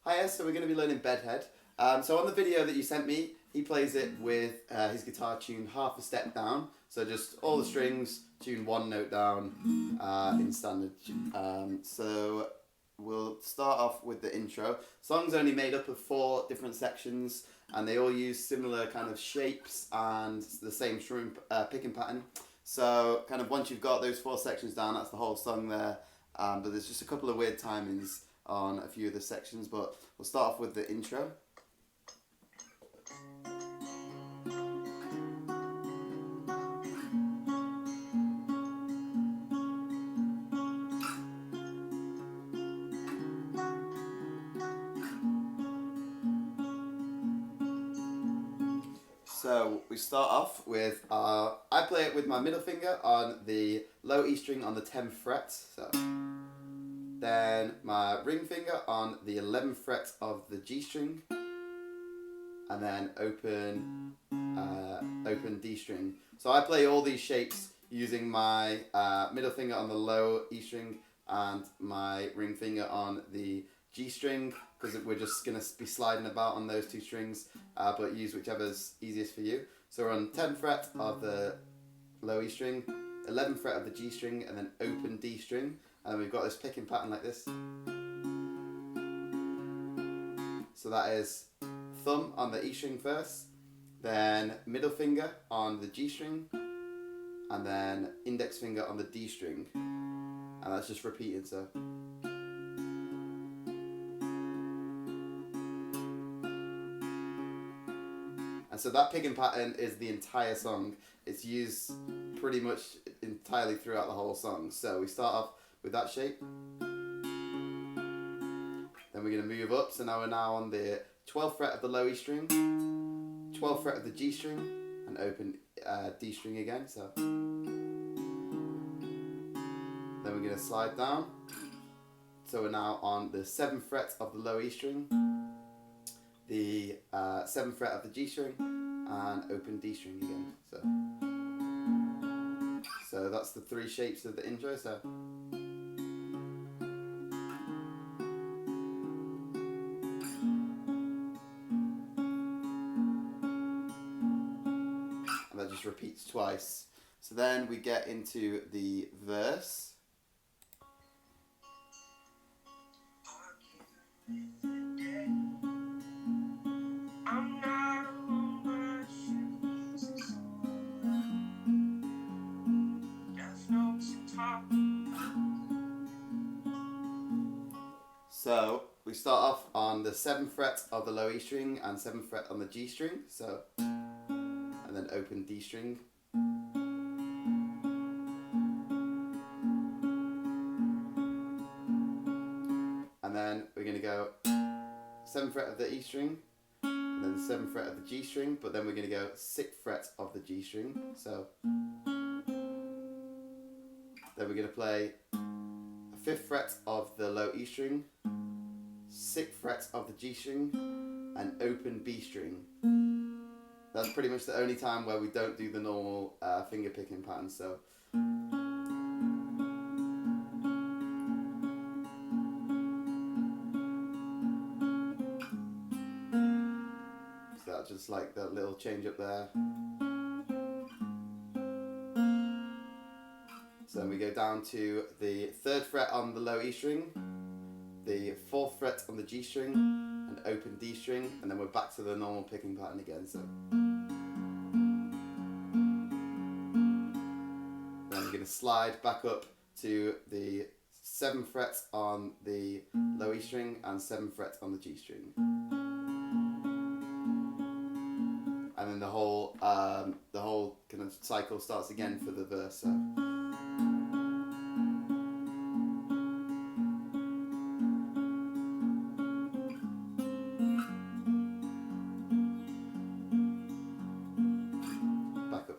Hiya, so we're going to be learning Bed Head. So on the video that you sent me, he plays it with his guitar tuned half a step down. So just all the strings tuned one note down in standard. So we'll start off with the intro. Song's only made up of 4 different sections, and they all use similar kind of shapes and the same strumming picking pattern. So kind of once you've got those 4 sections down, that's the whole song there. But there's just a couple of weird timings on a few of the sections, but we'll start off with the intro. So we start off with, I play it with my middle finger on the low E string on the 10th fret, so then my ring finger on the 11th fret of the G string, and then open D string. So I play all these shapes using my middle finger on the low E string and my ring finger on the G string, because we're just going to be sliding about on those 2 strings, but use whichever's easiest for you. So we're on 10th fret of the low E string, 11th fret of the G string, and then open D string, and we've got this picking pattern like this. So that is thumb on the E string first, then middle finger on the G string, and then index finger on the D string, and that's just repeated. So so that picking pattern is the entire song. It's used pretty much entirely throughout the whole song. So we start off with that shape. Then we're going to move up. So now we're on the 12th fret of the low E string, 12th fret of the G string, and open D string again. So then we're going to slide down. So we're now on the 7th fret of the low E string, the 7th fret of the G string, and open D string again. So that's the 3 shapes of the intro. So and that just repeats twice. So then we get into the verse. So we start off on the 7th fret of the low E string and 7th fret on the G string, so, and then open D string. And then we're going to go 7th fret of the E string, and then the 7th fret of the G string, but then we're going to go 6th fret of the G string, so. Then we're going to play 5th fret of the low E string, 6th fret of the G string, and open B string. That's pretty much the only time where we don't do the normal finger picking pattern. So that's just like that little change up there. So then we go down to the 3rd fret on the low E string, the 4th fret on the G string, and open D string, and then we're back to the normal picking pattern again. So then we're going to slide back up to the 7th fret on the low E string and 7th fret on the G string, and then the whole kind of cycle starts again for the verse. So.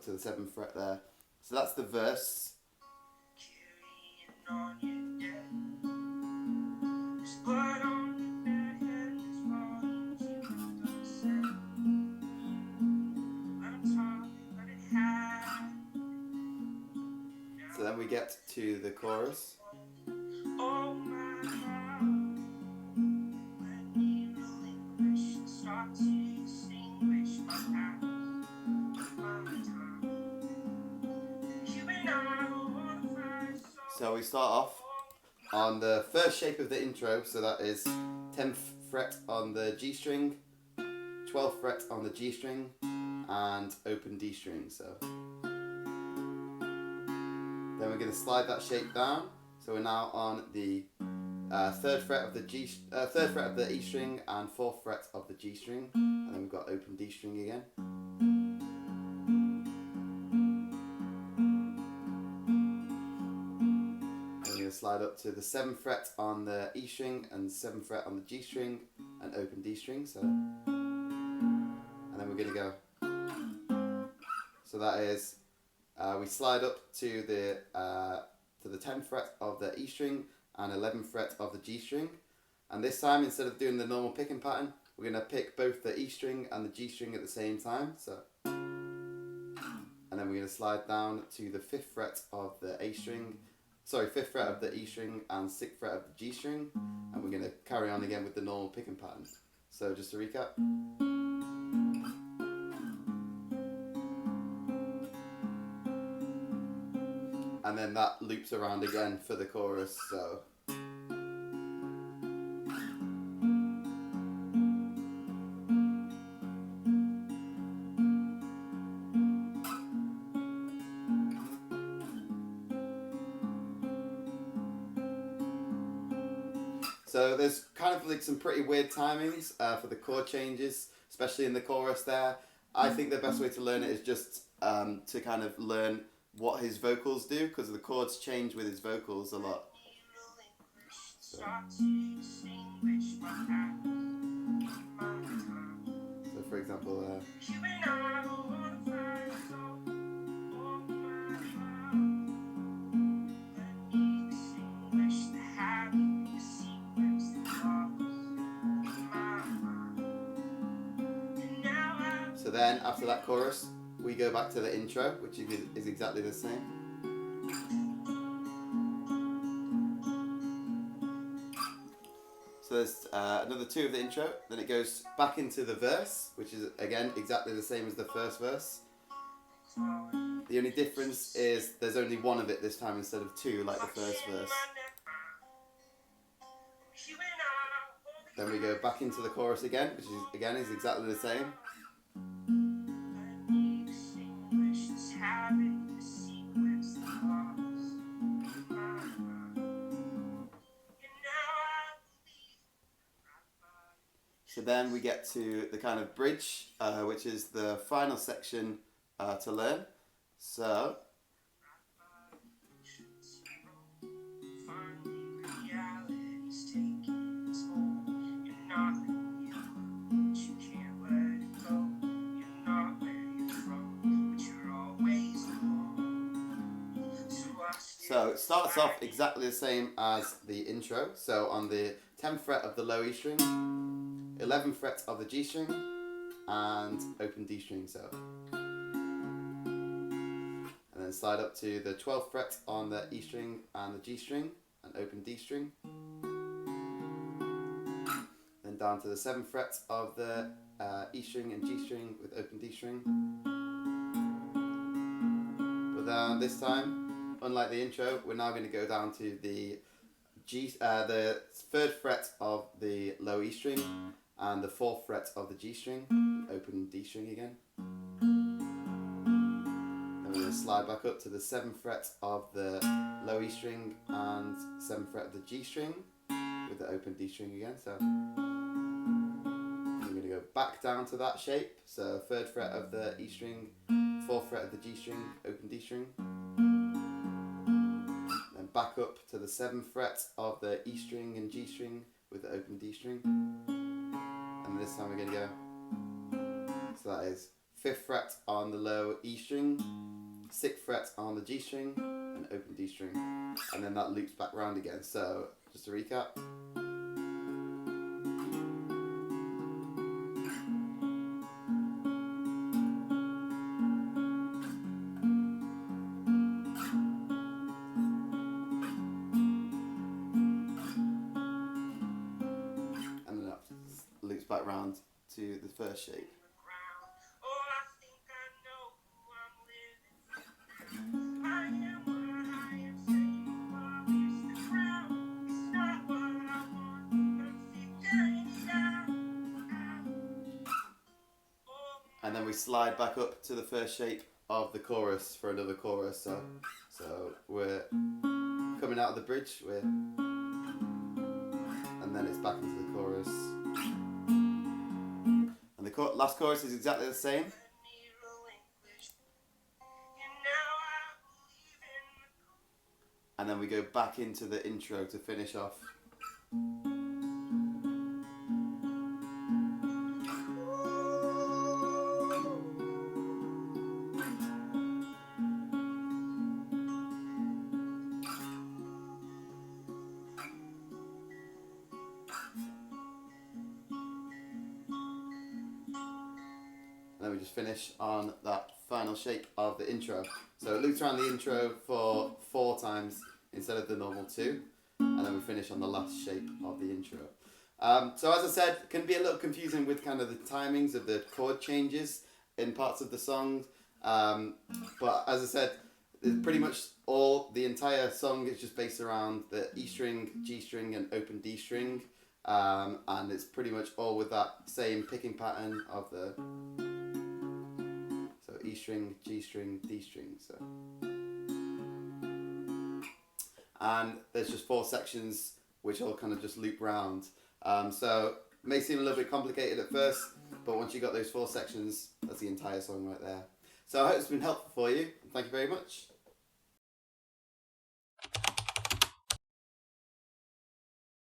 To the 7th fret there. So that's the verse. So then we get to the chorus. we start off on the first shape of the intro, so that is 10th fret on the G string, 12th fret on the G string, and open D string. So then we're going to slide that shape down. So we're now on the third fret of the third fret of the E string and 4th fret of the G string, and then we've got open D string again. Slide up to the 7th fret on the E string and 7th fret on the G string and open D string. So, and then we're going to go. So that is we slide up to the 10th fret of the E string and 11th fret of the G string. And this time, instead of doing the normal picking pattern, we're going to pick both the E string and the G string at the same time. So, and then we're going to slide down to the 5th fret of the A string. Sorry, 5th fret of the E string and 6th fret of the G string, and we're going to carry on again with the normal picking pattern. So just to recap. And then that loops around again for the chorus. So So there's kind of like some pretty weird timings for the chord changes, especially in the chorus there. I think the best way to learn it is just to kind of learn what his vocals do, because the chords change with his vocals a lot. So for example, so then after that chorus, we go back to the intro, which is exactly the same. So there's another 2 of the intro, then it goes back into the verse, which is again exactly the same as the first verse. The only difference is there's only 1 of it this time instead of 2 like the first verse. Then we go back into the chorus again, which is exactly the same. So then we get to the kind of bridge, which is the final section to learn. So it starts off exactly the same as the intro. So on the 10th fret of the low E string, 11th fret of the G string, and open D string. So, and then slide up to the 12th fret on the E string and the G string, and open D string. Then down to the 7th fret of the E string and G string with open D string. But then this time, unlike the intro, we're now going to go down to the the 3rd fret of the low E string and the 4th fret of the G string, open D string again. Then we're going to slide back up to the 7th fret of the low E string and 7th fret of the G string with the open D string again. So we're going to go back down to that shape. So 3rd fret of the E string, 4th fret of the G string, open D string. Then back up to the 7th fret of the E string and G string with the open D string. And this time we're going to go, so that is 5th fret on the low E string, 6th fret on the G string, and open D string. And then that loops back round again. So just to recap. Back round to the first shape. we slide back up to the first shape of the chorus for another chorus. So we're coming out of the bridge, and then it's back into the chorus. And the last chorus is exactly the same. And then we go back into the intro to finish off. And then we just finish on that final shape of the intro. So it loops around the intro for 4 times instead of the normal 2. And then we finish on the last shape of the intro. So as I said, it can be a little confusing with kind of the timings of the chord changes in parts of the songs. But as I said, it's pretty much the entire song is just based around the E string, G string and open D string. And it's pretty much all with that same picking pattern of the E string, G string, D string. And there's just 4 sections which all kind of just loop round. So it may seem a little bit complicated at first, but once you got those 4 sections, that's the entire song right there. So I hope it's been helpful for you. Thank you very much.